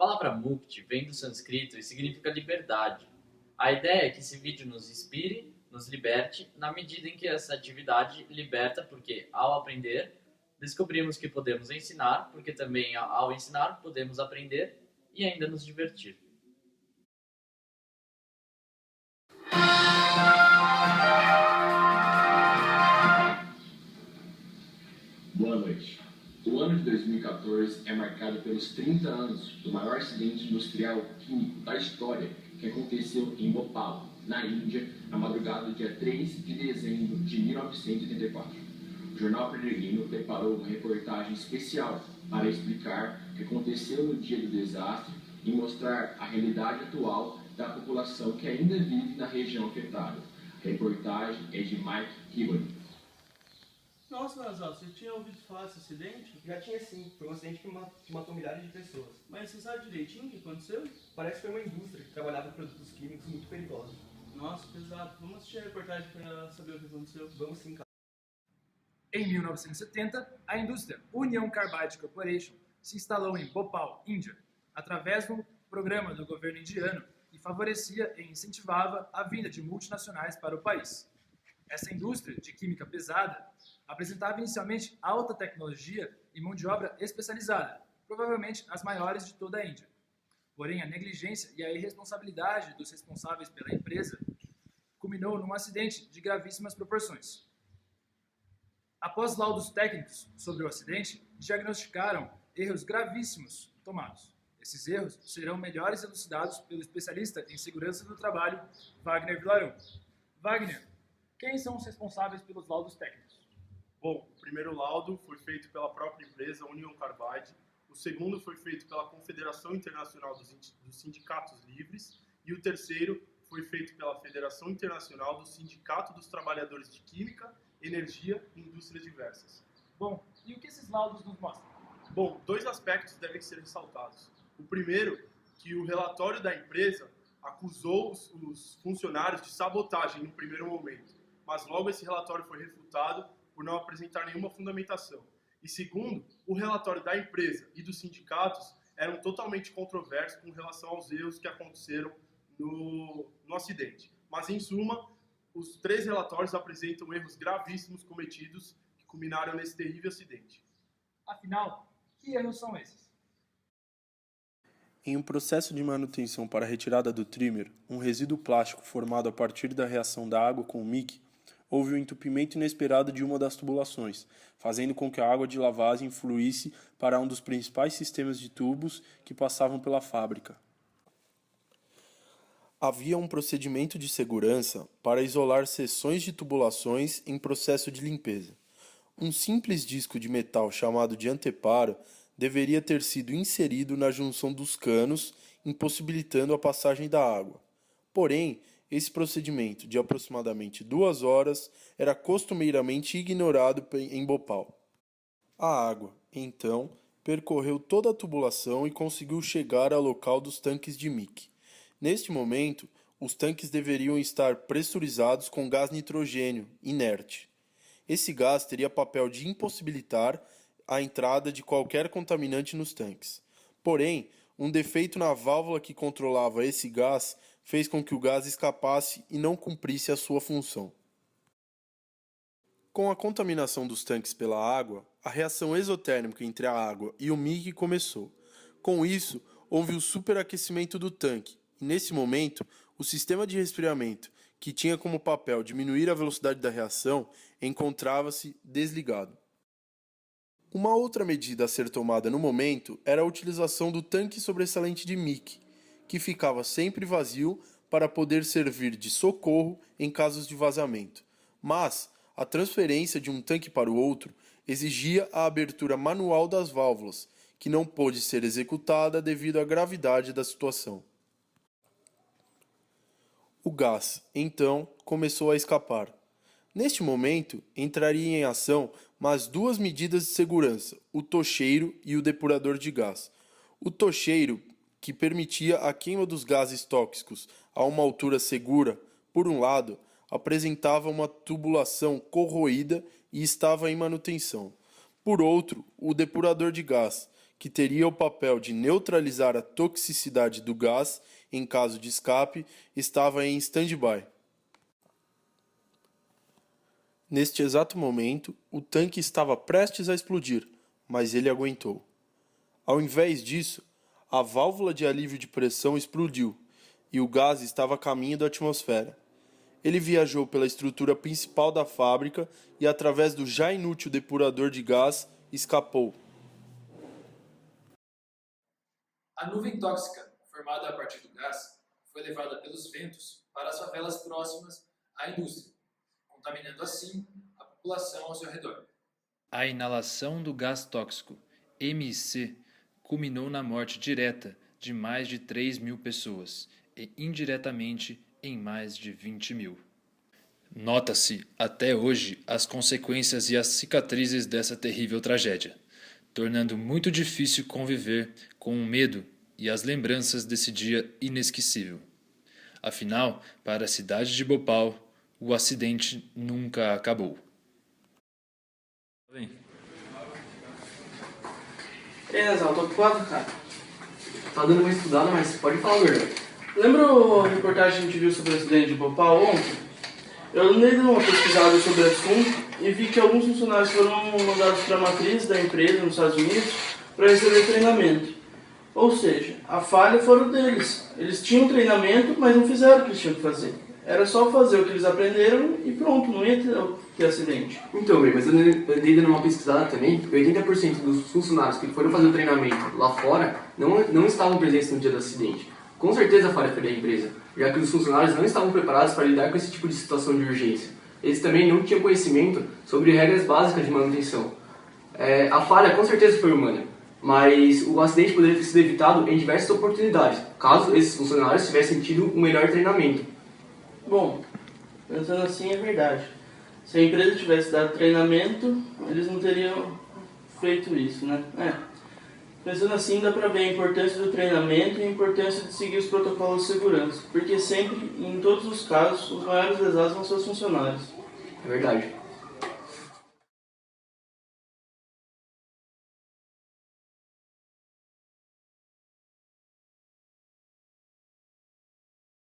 palavra mukti vem do sânscrito e significa liberdade. A ideia é que esse vídeo nos inspire, nos liberte, na medida em que essa atividade liberta, porque ao aprender, descobrimos que podemos ensinar, porque também ao ensinar podemos aprender e ainda nos divertir. Boa noite. O ano de 2014 é marcado pelos 30 anos do maior acidente industrial químico da história, que aconteceu em Bhopal, na Índia, na madrugada do dia 3 de dezembro de 1984. O jornal peregrino preparou uma reportagem especial para explicar o que aconteceu no dia do desastre e mostrar a realidade atual da população que ainda vive na região afetada. A reportagem é de Mike Kibben. Nossa, Nazal, você tinha ouvido falar desse acidente? Já tinha sim, foi um acidente que matou milhares de pessoas. Mas você sabe direitinho o que aconteceu? Parece que foi uma indústria que trabalhava com produtos químicos muito perigosos. Nossa, pesado. Vamos assistir a reportagem para saber o que aconteceu. Vamos sim, cara. Em 1970, a indústria Union Carbide Corporation se instalou em Bhopal, Índia, através de um programa do governo indiano que favorecia e incentivava a vinda de multinacionais para o país. Essa indústria de química pesada apresentava inicialmente alta tecnologia e mão de obra especializada, provavelmente as maiores de toda a Índia. Porém, a negligência e a irresponsabilidade dos responsáveis pela empresa culminou num acidente de gravíssimas proporções. Após laudos técnicos sobre o acidente, diagnosticaram erros gravíssimos tomados. Esses erros serão melhores elucidados pelo especialista em segurança do trabalho, Wagner Vilaron. Wagner, quem são os responsáveis pelos laudos técnicos? Bom, o primeiro laudo foi feito pela própria empresa Union Carbide, o segundo foi feito pela Confederação Internacional dos Sindicatos Livres e o terceiro foi feito pela Federação Internacional do Sindicato dos Trabalhadores de Química, Energia e Indústrias Diversas. Bom, e o que esses laudos nos mostram? Bom, dois aspectos devem ser ressaltados. O primeiro, que o relatório da empresa acusou os funcionários de sabotagem no primeiro momento, mas logo esse relatório foi refutado por não apresentar nenhuma fundamentação. E segundo, o relatório da empresa e dos sindicatos eram totalmente controversos com relação aos erros que aconteceram no acidente. Mas, em suma, os três relatórios apresentam erros gravíssimos cometidos que culminaram nesse terrível acidente. Afinal, que erros são esses? Em um processo de manutenção para a retirada do trimmer, um resíduo plástico formado a partir da reação da água com o mic, houve um entupimento inesperado de uma das tubulações, fazendo com que a água de lavagem fluísse para um dos principais sistemas de tubos que passavam pela fábrica. Havia um procedimento de segurança para isolar seções de tubulações em processo de limpeza. Um simples disco de metal chamado de anteparo deveria ter sido inserido na junção dos canos, impossibilitando a passagem da água. Porém, esse procedimento, de aproximadamente 2 horas, era costumeiramente ignorado em Bhopal. A água, então, percorreu toda a tubulação e conseguiu chegar ao local dos tanques de mic. Neste momento, os tanques deveriam estar pressurizados com gás nitrogênio, inerte. Esse gás teria papel de impossibilitar a entrada de qualquer contaminante nos tanques. Porém, um defeito na válvula que controlava esse gás fez com que o gás escapasse e não cumprisse a sua função. Com a contaminação dos tanques pela água, a reação exotérmica entre a água e o mic começou. Com isso, houve o superaquecimento do tanque, e nesse momento, o sistema de resfriamento, que tinha como papel diminuir a velocidade da reação, encontrava-se desligado. Uma outra medida a ser tomada no momento era a utilização do tanque sobressalente de mic, que ficava sempre vazio para poder servir de socorro em casos de vazamento. Mas a transferência de um tanque para o outro exigia a abertura manual das válvulas, que não pôde ser executada devido à gravidade da situação. O gás, então, começou a escapar. Neste momento, entraria em ação mais duas medidas de segurança, o tocheiro e o depurador de gás. O tocheiro, que permitia a queima dos gases tóxicos a uma altura segura, por um lado, apresentava uma tubulação corroída e estava em manutenção. Por outro, o depurador de gás, que teria o papel de neutralizar a toxicidade do gás em caso de escape, estava em stand-by. Neste exato momento, o tanque estava prestes a explodir, mas ele aguentou. Ao invés disso, a válvula de alívio de pressão explodiu e o gás estava a caminho da atmosfera. Ele viajou pela estrutura principal da fábrica e, através do já inútil depurador de gás, escapou. A nuvem tóxica, formada a partir do gás, foi levada pelos ventos para as favelas próximas à indústria, contaminando assim a população ao seu redor. A inalação do gás tóxico, MIC, culminou na morte direta de mais de 3.000 pessoas e indiretamente em mais de 20.000. Nota-se, até hoje, as consequências e as cicatrizes dessa terrível tragédia, tornando muito difícil conviver com o medo e as lembranças desse dia inesquecível. Afinal, para a cidade de Bhopal, o acidente nunca acabou. Ei, Nazal, tô ocupado, cara. Tá dando uma estudada, mas pode falar, Gordão. Lembra a reportagem que a gente viu sobre o acidente de Bhopal ontem? Eu andei dando uma pesquisada sobre o assunto e vi que alguns funcionários foram mandados para a matriz da empresa nos Estados Unidos para receber treinamento. Ou seja, a falha foi deles. Eles tinham treinamento, mas não fizeram o que eles tinham que fazer. Era só fazer o que eles aprenderam e pronto, não ia ter acidente. Então, mas eu andei dando uma pesquisada também. 80% dos funcionários que foram fazer o treinamento lá fora não estavam presentes no dia do acidente. Com certeza a falha foi da empresa, já que os funcionários não estavam preparados para lidar com esse tipo de situação de urgência. Eles também não tinham conhecimento sobre regras básicas de manutenção. A falha com certeza foi humana, mas o acidente poderia ter sido evitado em diversas oportunidades, caso esses funcionários tivessem tido um melhor treinamento. Bom, pensando assim é verdade. Se a empresa tivesse dado treinamento, eles não teriam feito isso, né? Pensando assim, dá pra ver a importância do treinamento e a importância de seguir os protocolos de segurança, porque sempre, em todos os casos, os maiores lesados vão ser os funcionários. É verdade.